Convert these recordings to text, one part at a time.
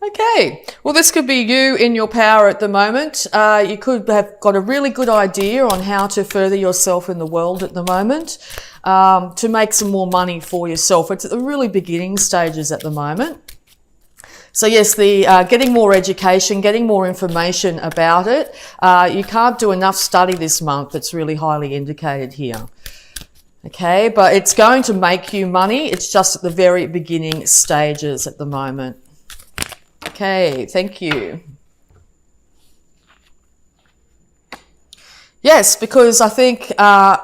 Okay, well, this could be you in your power at the moment. You could have got a really good idea on how to further yourself in the world at the moment, to make some more money for yourself. It's at the really beginning stages at the moment. So yes, the getting more education, getting more information about it. You can't do enough study this month. It's really highly indicated here. Okay, but it's going to make you money. It's just at the very beginning stages at the moment. Okay, thank you. Yes, because I think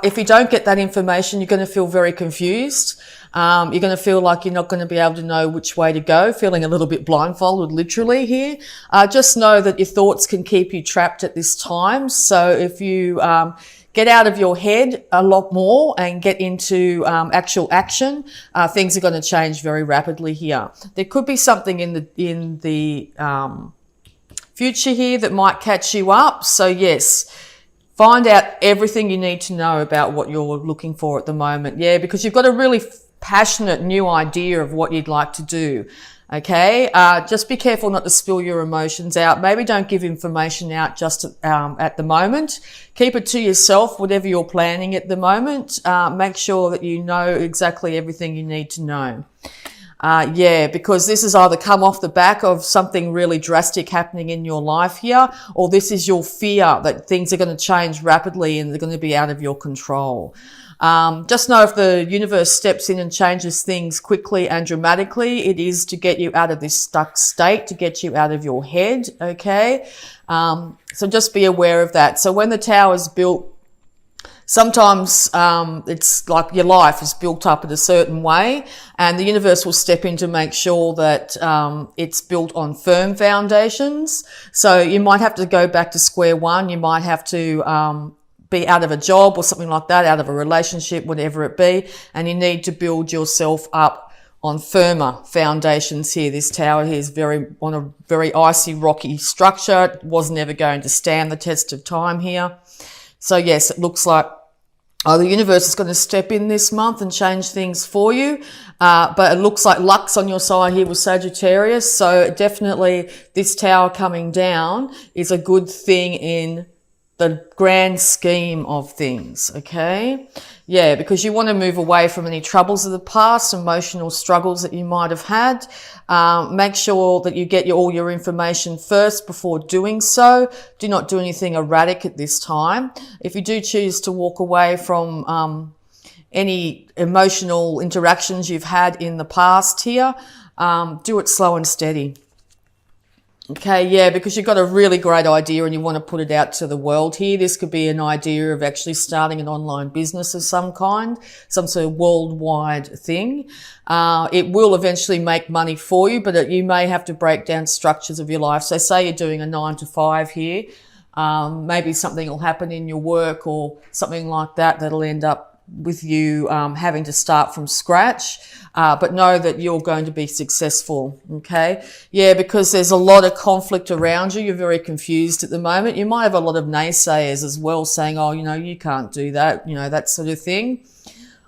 if you don't get that information, you're going to feel very confused. You're going to feel like you're not going to be able to know which way to go, feeling a little bit blindfolded literally here. Just know that your thoughts can keep you trapped at this time. So if you get out of your head a lot more and get into actual action, things are going to change very rapidly here. There could be something in the future here that might catch you up. So yes, find out everything you need to know about what you're looking for at the moment. Yeah, because you've got a really passionate new idea of what you'd like to do. Okay, just be careful not to spill your emotions out. Maybe don't give information out just at the moment. Keep it to yourself, whatever you're planning at the moment. Make sure that you know exactly everything you need to know. Yeah, because this has either come off the back of something really drastic happening in your life here, or this is your fear that things are going to change rapidly and they're going to be out of your control. Just know if the universe steps in and changes things quickly and dramatically, it is to get you out of this stuck state, to get you out of your head, okay? So just be aware of that. So when the tower is built, sometimes it's like your life is built up in a certain way, and the universe will step in to make sure that it's built on firm foundations. So you might have to go back to square one. You might have to be out of a job or something like that, out of a relationship, whatever it be, and you need to build yourself up on firmer foundations here. This tower here is on a very icy, rocky structure. It was never going to stand the test of time here. So yes, it looks like the universe is going to step in this month and change things for you. But it looks like luck's on your side here with Sagittarius. So definitely this tower coming down is a good thing in the grand scheme of things, okay? Yeah, because you want to move away from any troubles of the past, emotional struggles that you might have had. Make sure that you get all your information first before doing so. Do not do anything erratic at this time. If you do choose to walk away from any emotional interactions you've had in the past here, do it slow and steady. Okay, yeah, because you've got a really great idea and you want to put it out to the world here. This could be an idea of actually starting an online business of some kind, some sort of worldwide thing. It will eventually make money for you, but you may have to break down structures of your life. So say you're doing a 9 to 5 here. Maybe something will happen in your work or something like that that'll end up with you having to start from scratch, but know that you're going to be successful, okay? Yeah, because there's a lot of conflict around you. You're very confused at the moment. You might have a lot of naysayers as well saying, oh, you can't do that, that sort of thing.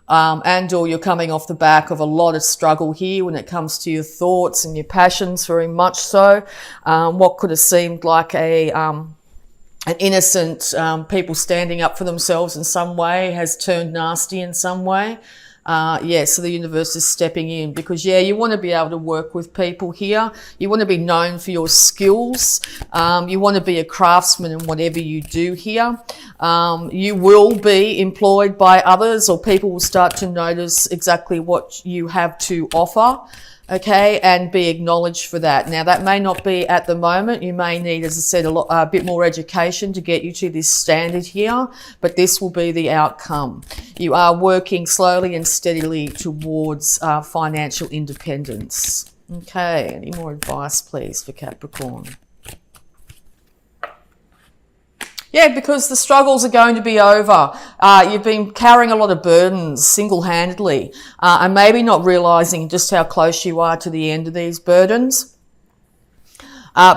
And or you're coming off the back of a lot of struggle here when it comes to your thoughts and your passions, very much so. What could have seemed like an innocent people standing up for themselves in some way has turned nasty in some way. So the universe is stepping in because, you want to be able to work with people here. You want to be known for your skills. You want to be a craftsman in whatever you do here. You will be employed by others, or people will start to notice exactly what you have to offer. Okay, and be acknowledged for that. Now, that may not be at the moment. You may need, as I said, a bit more education to get you to this standard here, but this will be the outcome. You are working slowly and steadily towards financial independence. Okay, any more advice, please, for Capricorn? Yeah, because the struggles are going to be over. You've been carrying a lot of burdens single-handedly, and maybe not realising just how close you are to the end of these burdens.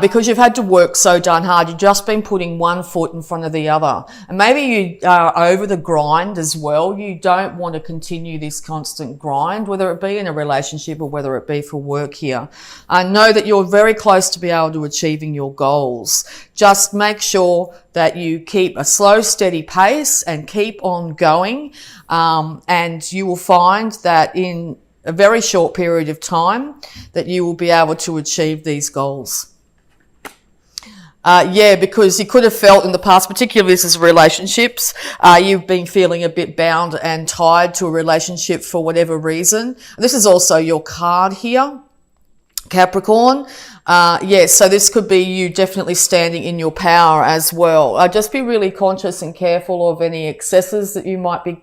because you've had to work so darn hard. You've just been putting one foot in front of the other. And maybe you are over the grind as well. You don't want to continue this constant grind, whether it be in a relationship or whether it be for work here. Know that you're very close to be able to achieving your goals. Just make sure that you keep a slow, steady pace and keep on going. And you will find that in a very short period of time that you will be able to achieve these goals. Because you could have felt in the past, particularly this is relationships, you've been feeling a bit bound and tied to a relationship for whatever reason. This is also your card here, Capricorn. So this could be you definitely standing in your power as well. Just be really conscious and careful of any excesses that you might be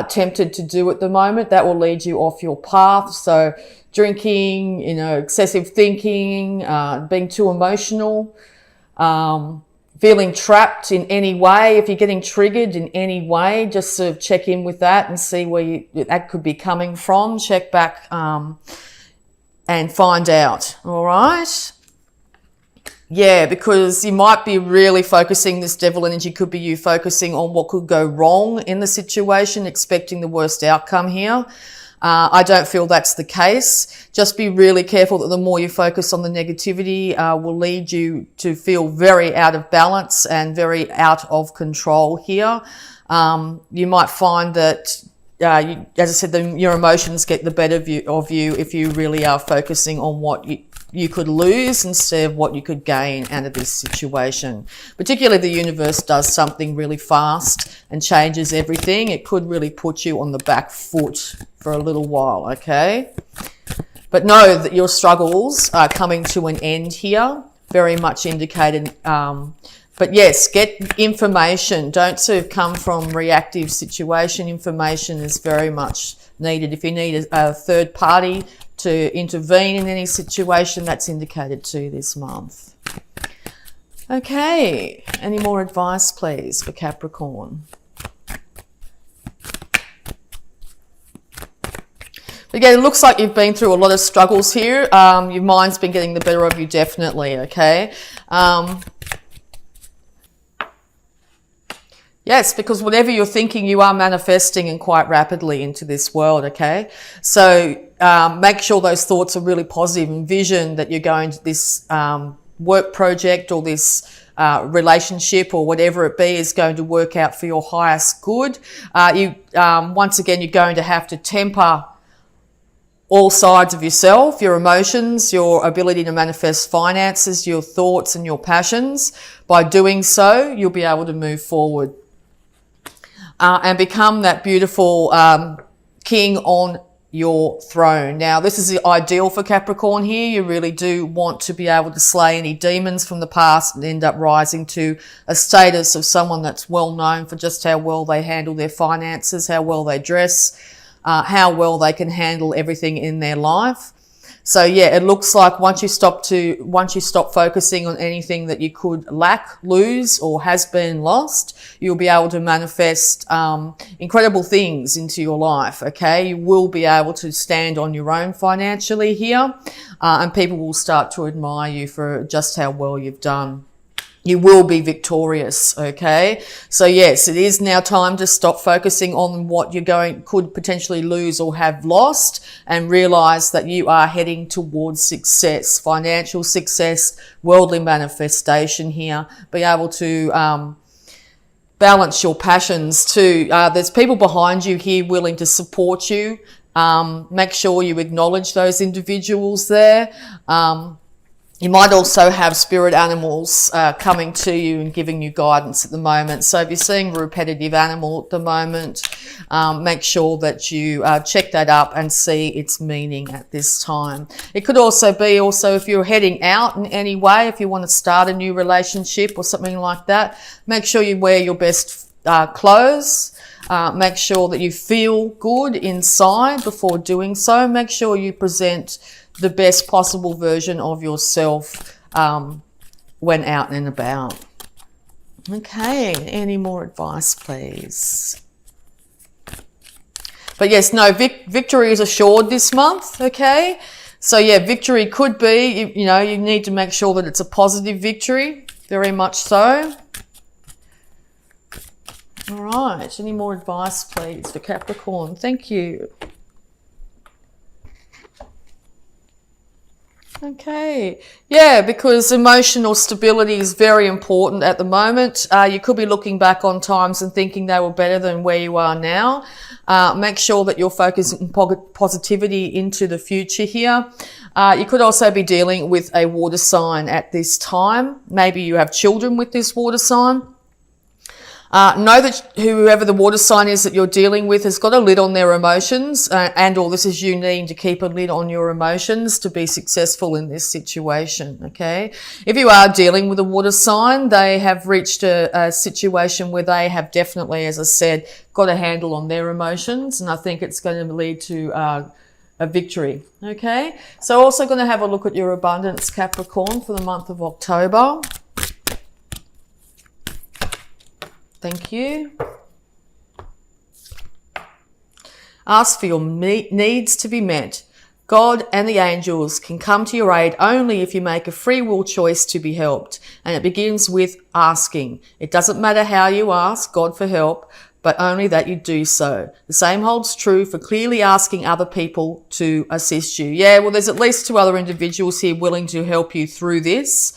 tempted to do at the moment. That will lead you off your path. So drinking, excessive thinking, being too emotional, feeling trapped in any way. If you're getting triggered in any way, just sort of check in with that and see where that could be coming from. Check back and find out. All right. Yeah, because you might be really focusing, this devil energy could be you focusing on what could go wrong in the situation, expecting the worst outcome here. I don't feel that's the case. Just be really careful that the more you focus on the negativity will lead you to feel very out of balance and very out of control here. You might find that, as I said, your emotions get the better of you if you really are focusing on what you could lose instead of what you could gain out of this situation. Particularly the universe does something really fast and changes everything. It could really put you on the back foot for a little while, okay? But know that your struggles are coming to an end here, very much indicated. But yes, get information. Don't sort of come from reactive situation. Information is very much needed. If you need a third party to intervene in any situation, that's indicated too this month. Okay, any more advice, please, for Capricorn? Again, it looks like you've been through a lot of struggles here. Your mind's been getting the better of you, definitely, okay? Yes, because whatever you're thinking, you are manifesting and quite rapidly into this world, okay? So make sure those thoughts are really positive. Envision that you're going to this work project or this relationship or whatever it be is going to work out for your highest good. Once again, you're going to have to temper all sides of yourself, your emotions, your ability to manifest finances, your thoughts and your passions. By doing so, you'll be able to move forward. And become that beautiful king on your throne. Now, this is the ideal for Capricorn here. You really do want to be able to slay any demons from the past and end up rising to a status of someone that's well known for just how well they handle their finances, how well they dress, how well they can handle everything in their life. So yeah, it looks like once you stop focusing on anything that you could lack, lose, or has been lost, you'll be able to manifest incredible things into your life, okay? You will be able to stand on your own financially here, and people will start to admire you for just how well you've done. You will be victorious, okay? So yes, it is now time to stop focusing on what could potentially lose or have lost and realize that you are heading towards success, financial success, worldly manifestation here. Be able to balance your passions too. There's people behind you here willing to support you. Make sure you acknowledge those individuals there. You might also have spirit animals coming to you and giving you guidance at the moment. So if you're seeing a repetitive animal at the moment, make sure that you check that up and see its meaning at this time. It could also be if you're heading out in any way, if you want to start a new relationship or something like that, make sure you wear your best clothes. Make sure that you feel good inside before doing so. Make sure you present the best possible version of yourself when out and about. Okay, any more advice, please? But yes, no, victory is assured this month, okay? So yeah, victory could be, you know, you need to make sure that it's a positive victory, very much so. All right, any more advice, please, for Capricorn? Thank you. Okay, yeah, because emotional stability is very important at the moment. You could be looking back on times and thinking they were better than where you are now. Make sure that you're focusing positivity into the future here. You could also be dealing with a water sign at this time. Maybe you have children with this water sign. Know that whoever the water sign is that you're dealing with has got a lid on their emotions, and or this is you needing to keep a lid on your emotions to be successful in this situation, okay? If you are dealing with a water sign, they have reached a situation where they have definitely, as I said, got a handle on their emotions, and I think it's going to lead to a victory, okay? So also going to have a look at your abundance, Capricorn, for the month of October. Thank you. Ask for your needs to be met. God and the angels can come to your aid only if you make a free will choice to be helped. And it begins with asking. It doesn't matter how you ask God for help, but only that you do so. The same holds true for clearly asking other people to assist you. Yeah, well, there's at least 2 other individuals here willing to help you through this.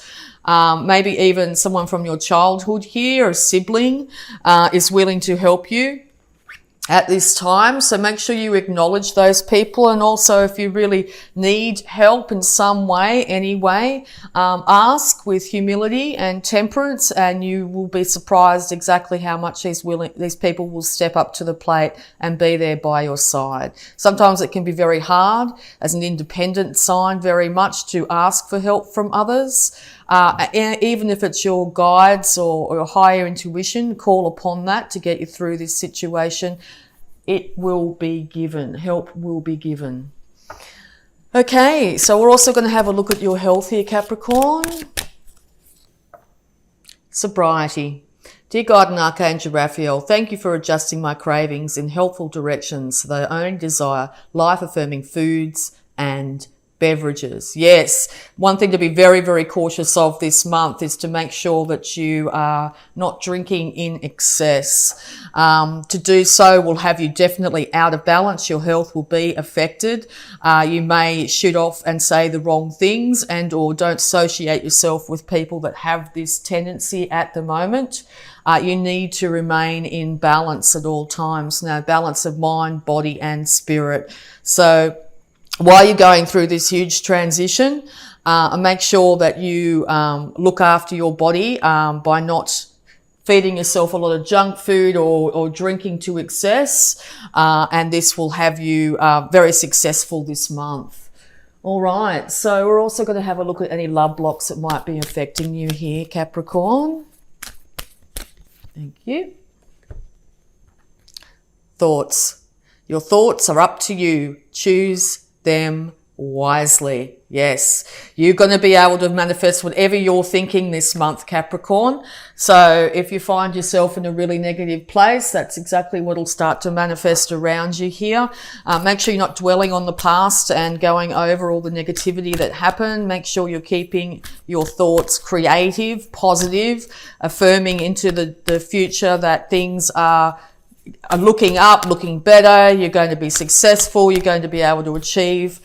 Maybe even someone from your childhood here, a sibling, is willing to help you at this time. So make sure you acknowledge those people. And also, if you really need help in some way, anyway, ask with humility and temperance, and you will be surprised exactly how much these people will step up to the plate and be there by your side. Sometimes it can be very hard as an independent sign, very much, to ask for help from others. Even if it's your guides or your higher intuition, call upon that to get you through this situation. It will be given. Help will be given. Okay, so we're also going to have a look at your health here, Capricorn. Sobriety. Dear God and Archangel Raphael, thank you for adjusting my cravings in helpful directions so that I only desire life-affirming foods and beverages. Yes, one thing to be very, very cautious of this month is to make sure that you are not drinking in excess. To do so will have you definitely out of balance. Your health will be affected. You may shoot off and say the wrong things, and or don't associate yourself with people that have this tendency at the moment. You need to remain in balance at all times. Now, balance of mind, body and spirit. So while you're going through this huge transition, make sure that you look after your body by not feeding yourself a lot of junk food or drinking to excess, and this will have you very successful this month. All right, so we're also going to have a look at any love blocks that might be affecting you here, Capricorn. Thank you. Thoughts. Your thoughts are up to you. Choose them wisely. Yes, you're going to be able to manifest whatever you're thinking this month, Capricorn. So if you find yourself in a really negative place, that's exactly what will start to manifest around you here. Make sure you're not dwelling on the past and going over all the negativity that happened. Make sure you're keeping your thoughts creative, positive, affirming into the future that things are looking up, looking better. You're going to be successful. You're going to be able to achieve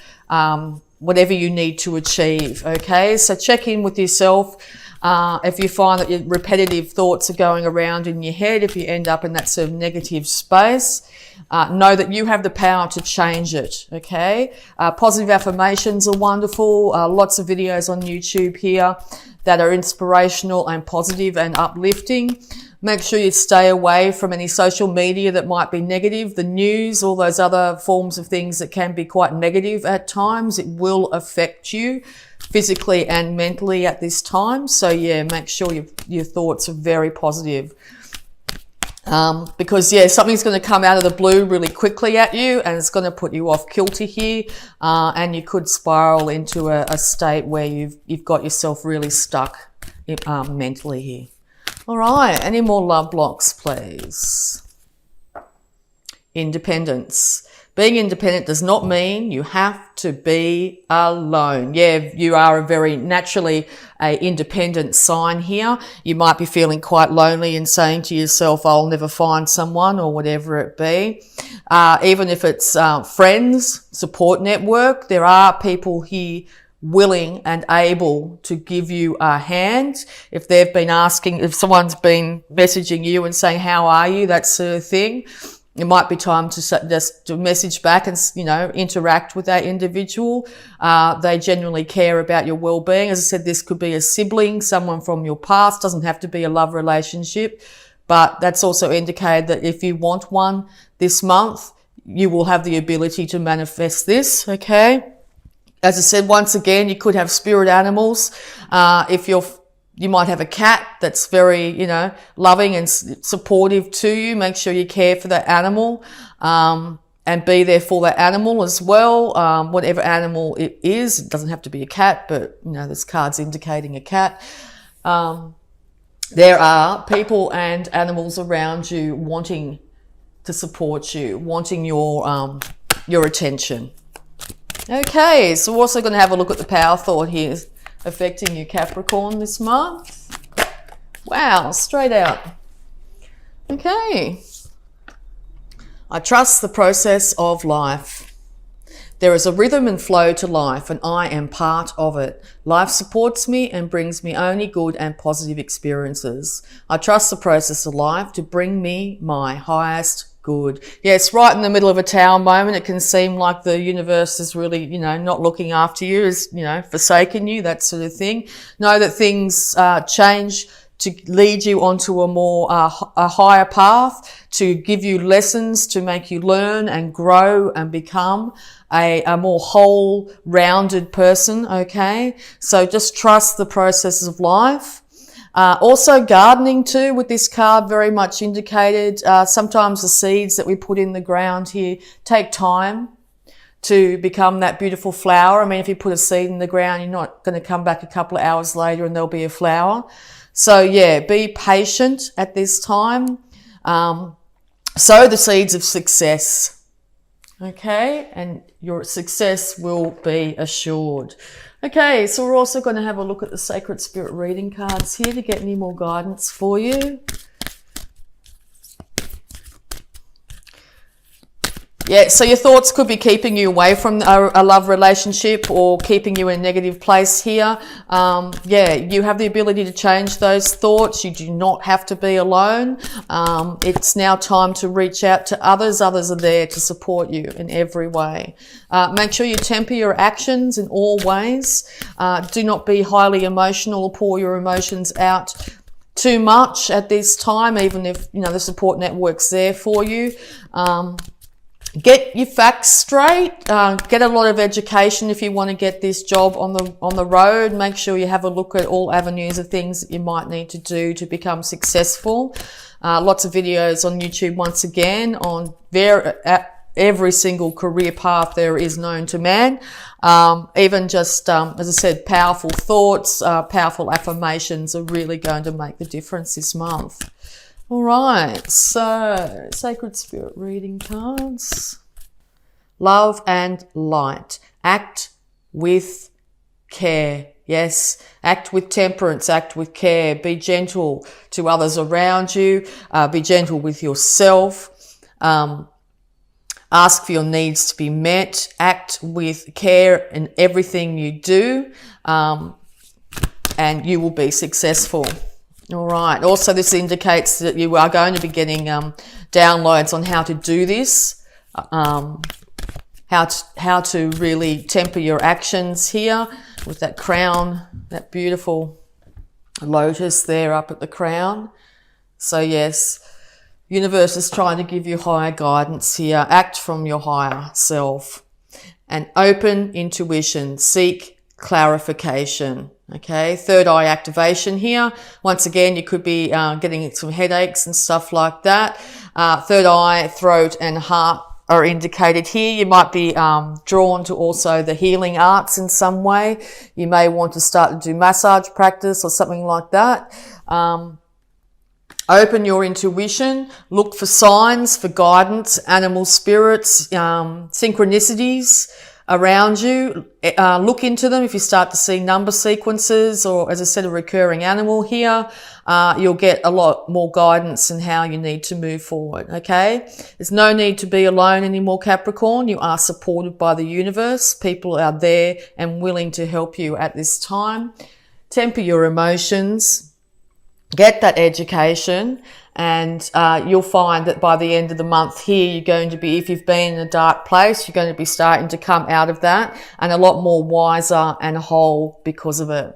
whatever you need to achieve. Okay, so check in with yourself. If you find that your repetitive thoughts are going around in your head, if you end up in that sort of negative space, know that you have the power to change it. Okay, positive affirmations are wonderful. Lots of videos on YouTube here that are inspirational and positive and uplifting. Make sure you stay away from any social media that might be negative, the news, all those other forms of things that can be quite negative at times. It will affect you physically and mentally at this time. So yeah, make sure your thoughts are very positive. Because yeah, something's going to come out of the blue really quickly at you, and it's going to put you off kilter here, and you could spiral into a state where you've got yourself really stuck mentally here. All right, any more love blocks, please? Independence. Being independent does not mean you have to be alone. Yeah, you are a very naturally a independent sign here. You might be feeling quite lonely and saying to yourself, I'll never find someone, or whatever it be. Even if it's friends, support network, there are people here willing and able to give you a hand. If they've been asking, if someone's been messaging you and saying, how are you, that sort of thing, it might be time to just to message back and, interact with that individual. They genuinely care about your well-being. As I said, this could be a sibling, someone from your past, doesn't have to be a love relationship, but that's also indicated that if you want one this month, you will have the ability to manifest this, okay? As I said, once again, you could have spirit animals. You might have a cat that's very, loving and supportive to you. Make sure you care for that animal, and be there for that animal as well. Whatever animal it is, it doesn't have to be a cat, but, this card's indicating a cat. There are people and animals around you wanting to support you, wanting your attention. Okay, so we're also going to have a look at the power thought here affecting you, Capricorn, this month. Wow, straight out. Okay. I trust the process of life. There is a rhythm and flow to life, and I am part of it. Life supports me and brings me only good and positive experiences. I trust the process of life to bring me my highest good. Yes, right in the middle of a tower moment, it can seem like the universe is really, not looking after you, is, forsaken you, that sort of thing. Know that things change to lead you onto a more, a higher path, to give you lessons, to make you learn and grow and become a more whole, rounded person, okay? So just trust the processes of life. Also gardening too, with this card very much indicated. Sometimes the seeds that we put in the ground here take time to become that beautiful flower. I mean, if you put a seed in the ground, you're not going to come back a couple of hours later and there'll be a flower. So yeah, be patient at this time. Sow the seeds of success. Okay, and your success will be assured. Okay, so we're also going to have a look at the Sacred Spirit reading cards here to get any more guidance for you. Yeah, so your thoughts could be keeping you away from a love relationship or keeping you in a negative place here. You have the ability to change those thoughts. You do not have to be alone. It's now time to reach out to others. Others are there to support you in every way. Make sure you temper your actions in all ways. Do not be highly emotional or pour your emotions out too much at this time, even if, the support network's there for you. Get your facts straight. Get a lot of education if you want to get this job on the road. Make sure you have a look at all avenues of things that you might need to do to become successful. Lots of videos on YouTube once again on every single career path there is known to man. Even just, as I said, powerful thoughts, powerful affirmations are really going to make the difference this month. All right, so Sacred Spirit reading cards. Love and light. Act with care. Yes, act with temperance, act with care. Be gentle to others around you. Be gentle with yourself. Ask for your needs to be met. Act with care in everything you do, and you will be successful. All right. Also, this indicates that you are going to be getting downloads on how to do this, how to really temper your actions here with that crown, that beautiful lotus there up at the crown. So yes, universe is trying to give you higher guidance here. Act from your higher self and open intuition. Seek clarification. Okay, third eye activation here. Once again, you could be getting some headaches and stuff like that. Third eye, throat and heart are indicated here. You might be drawn to also the healing arts in some way. You may want to start to do massage practice or something like that. Open your intuition, look for signs, for guidance, animal spirits, synchronicities around you. Look into them. If you start to see number sequences or, as I said, a recurring animal here, you'll get a lot more guidance in how you need to move forward, okay? There's no need to be alone anymore, Capricorn. You are supported by the universe. People are there and willing to help you at this time. Temper your emotions. Get that education, and you'll find that by the end of the month here, you're going to be, if you've been in a dark place, you're going to be starting to come out of that and a lot more wiser and whole because of it.